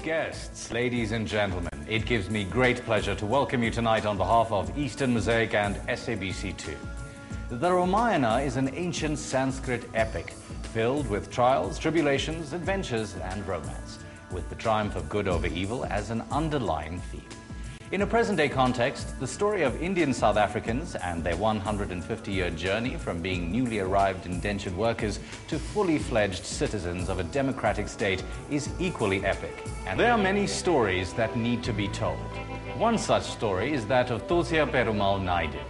guests, ladies and gentlemen, it gives me great pleasure to welcome you tonight on behalf of Eastern Mosaic and SABC2. The Ramayana is an ancient Sanskrit epic filled with trials, tribulations, adventures, and romance, with the triumph of good over evil as an underlying theme. In a present-day context, the story of Indian South Africans and their 150-year journey from being newly arrived indentured workers to fully fledged citizens of a democratic state is equally epic. And there are many stories that need to be told. One such story is that of Tulsia Perumal Naidu.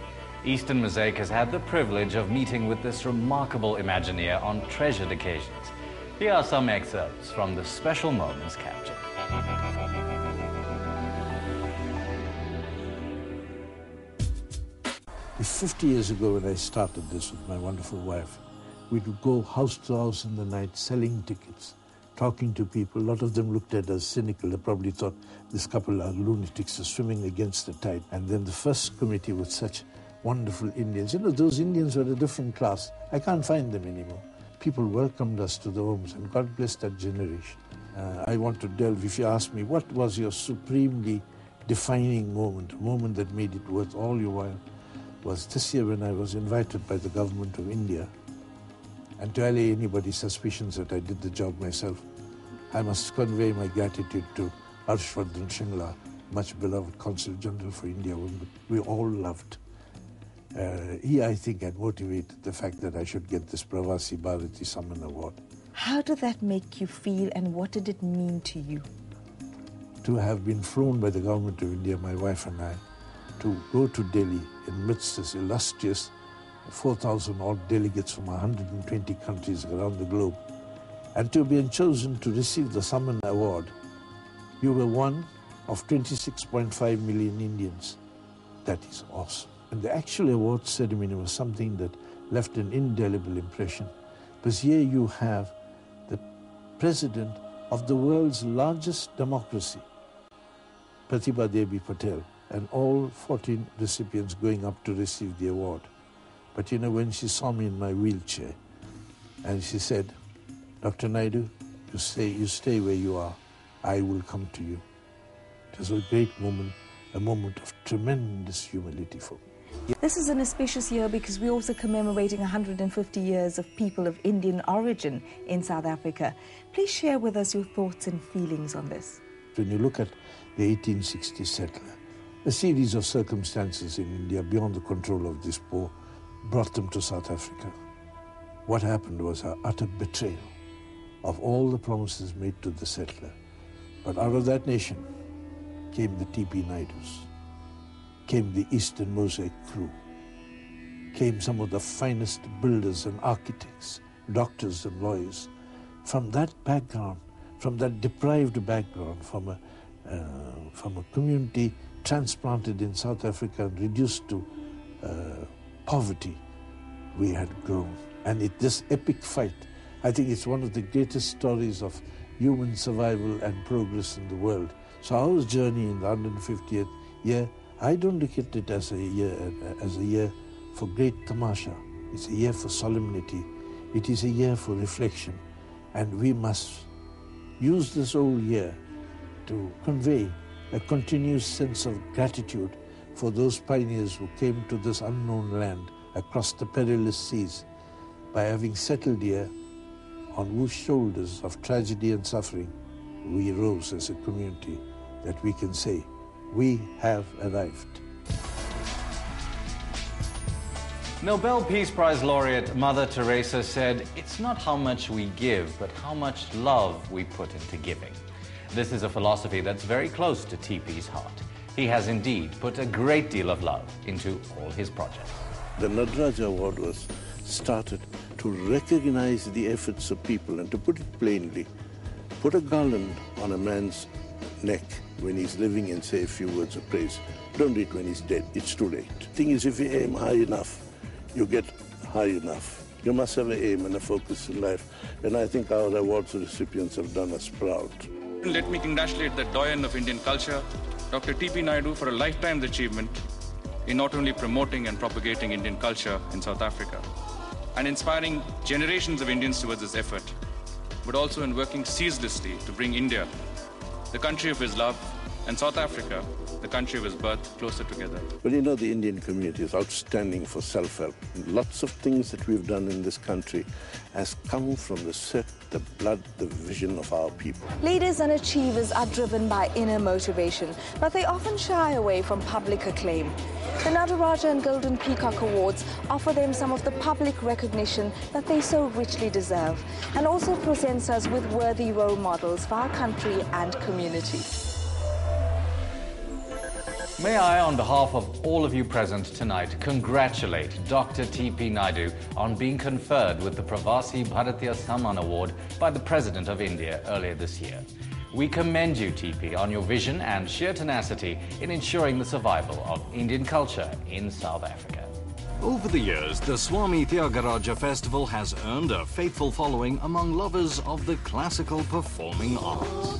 Eastern Mosaic has had the privilege of meeting with this remarkable Imagineer on treasured occasions. Here are some excerpts from the special moments captured. It's 50 years ago when I started this with my wonderful wife. We would go house to house in the night selling tickets, talking to people. A lot of them looked at us cynical. They probably thought this couple are lunatics, are swimming against the tide. And then the first committee with such wonderful Indians. You know, those Indians were a different class. I can't find them anymore. People welcomed us to the homes, and God bless that generation. I want to delve, if you ask me, what was your supremely defining moment, a moment that made it worth all your while? Was this year when I was invited by the government of India, and to allay anybody's suspicions that I did the job myself, I must convey my gratitude to Harshvardhan Shringla, much beloved Consul General for India, whom we all loved. He, I think, had motivated the fact that I should get this Pravasi Bharati Samman Award. How did that make you feel, and what did it mean to you? To have been flown by the government of India, my wife and I, to go to Delhi in midst this illustrious 4,000 odd delegates from 120 countries around the globe, and to be chosen to receive the Samman Award. You were one of 26.5 million Indians. That is awesome. And the actual award ceremony was something that left an indelible impression, because here you have the president of the world's largest democracy, Pratibha Devi Patel, and all 14 recipients going up to receive the award. But you know, when she saw me in my wheelchair, and she said, "Dr. Naidu, you stay where you are. I will come to you." It was a great moment, a moment of tremendous humility for me. This is an auspicious year because we're also commemorating 150 years of people of Indian origin in South Africa. Please share with us your thoughts and feelings on this. When you look at the 1860 settler, a series of circumstances in India beyond the control of this poor brought them to South Africa. What happened was an utter betrayal of all the promises made to the settler. But out of that nation came the T.P. Naidus, came the Eastern Mosaic crew, came some of the finest builders and architects, doctors and lawyers. From that background, from that deprived background, from a community transplanted in South Africa and reduced to poverty, we had grown. And this epic fight, I think it's one of the greatest stories of human survival and progress in the world. So our journey in the 150th year, I don't look at it as a year for great tamasha. It's a year for solemnity. It is a year for reflection. And we must use this whole year to convey a continuous sense of gratitude for those pioneers who came to this unknown land across the perilous seas. By having settled here, on whose shoulders of tragedy and suffering we rose as a community, that we can say, we have arrived. Nobel Peace Prize laureate Mother Teresa said, "It's not how much we give, but how much love we put into giving." This is a philosophy that's very close to TP's heart. He has indeed put a great deal of love into all his projects. The Nadraja Award was started to recognize the efforts of people, and to put it plainly, put a garland on a man's neck when he's living and say a few words of praise. Don't do it when he's dead. It's too late. The thing is, if you aim high enough, you get high enough. You must have an aim and a focus in life. And I think our awards recipients have done us proud. Let me congratulate the doyen of Indian culture, Dr. T.P. Naidu, for a lifetime achievement in not only promoting and propagating Indian culture in South Africa and inspiring generations of Indians towards this effort, but also in working ceaselessly to bring India the country of his love, and South Africa, the country of his birth, closer together. Well, you know, the Indian community is outstanding for self-help. Lots of things that we've done in this country has come from the sweat, the blood, the vision of our people. Leaders and achievers are driven by inner motivation, but they often shy away from public acclaim. The Nadaraja and Golden Peacock Awards offer them some of the public recognition that they so richly deserve, and also presents us with worthy role models for our country and community. May I, on behalf of all of you present tonight, congratulate Dr. T.P. Naidu on being conferred with the Pravasi Bharatiya Samman Award by the President of India earlier this year. We commend you, T.P., on your vision and sheer tenacity in ensuring the survival of Indian culture in South Africa. Over the years, the Swami Tyagaraja Festival has earned a faithful following among lovers of the classical performing arts.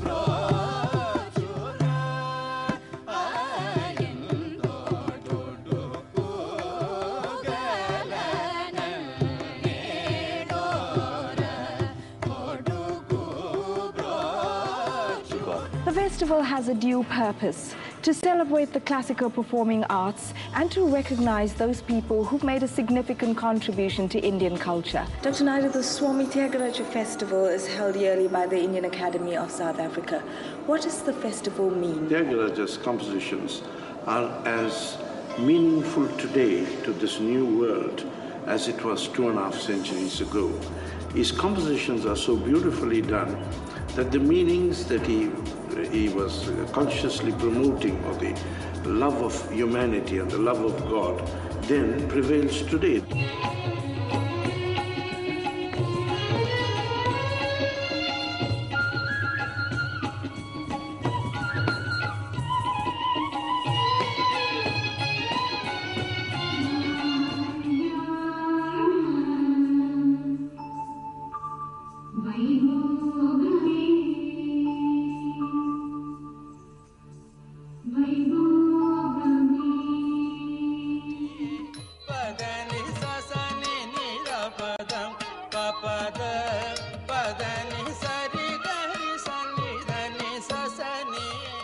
The festival has a dual purpose: to celebrate the classical performing arts and to recognize those people who've made a significant contribution to Indian culture. Dr. Naidu, the Swami Tyagaraja Festival is held yearly by the Indian Academy of South Africa. What does the festival mean? Tyagaraja's compositions are as meaningful today to this new world as it was 2.5 centuries ago. His compositions are so beautifully done that the meanings that he was consciously promoting, or the love of humanity and the love of God, then prevails today.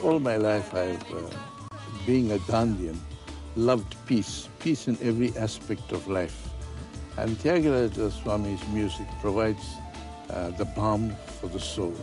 All my life I've, being a Gandhian, loved peace in every aspect of life. And Tyagaraja Swami's music provides the balm for the soul.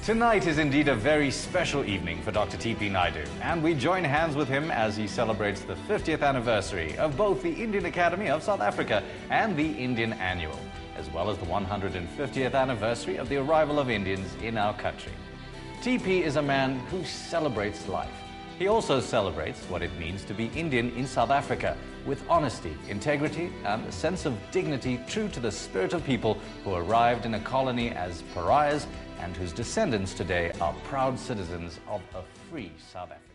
Tonight is indeed a very special evening for Dr. T.P. Naidu, and we join hands with him as he celebrates the 50th anniversary of both the Indian Academy of South Africa and the Indian Annual, as well as the 150th anniversary of the arrival of Indians in our country. T.P. is a man who celebrates life. He also celebrates what it means to be Indian in South Africa, with honesty, integrity, and a sense of dignity true to the spirit of people who arrived in a colony as pariahs and whose descendants today are proud citizens of a free South Africa.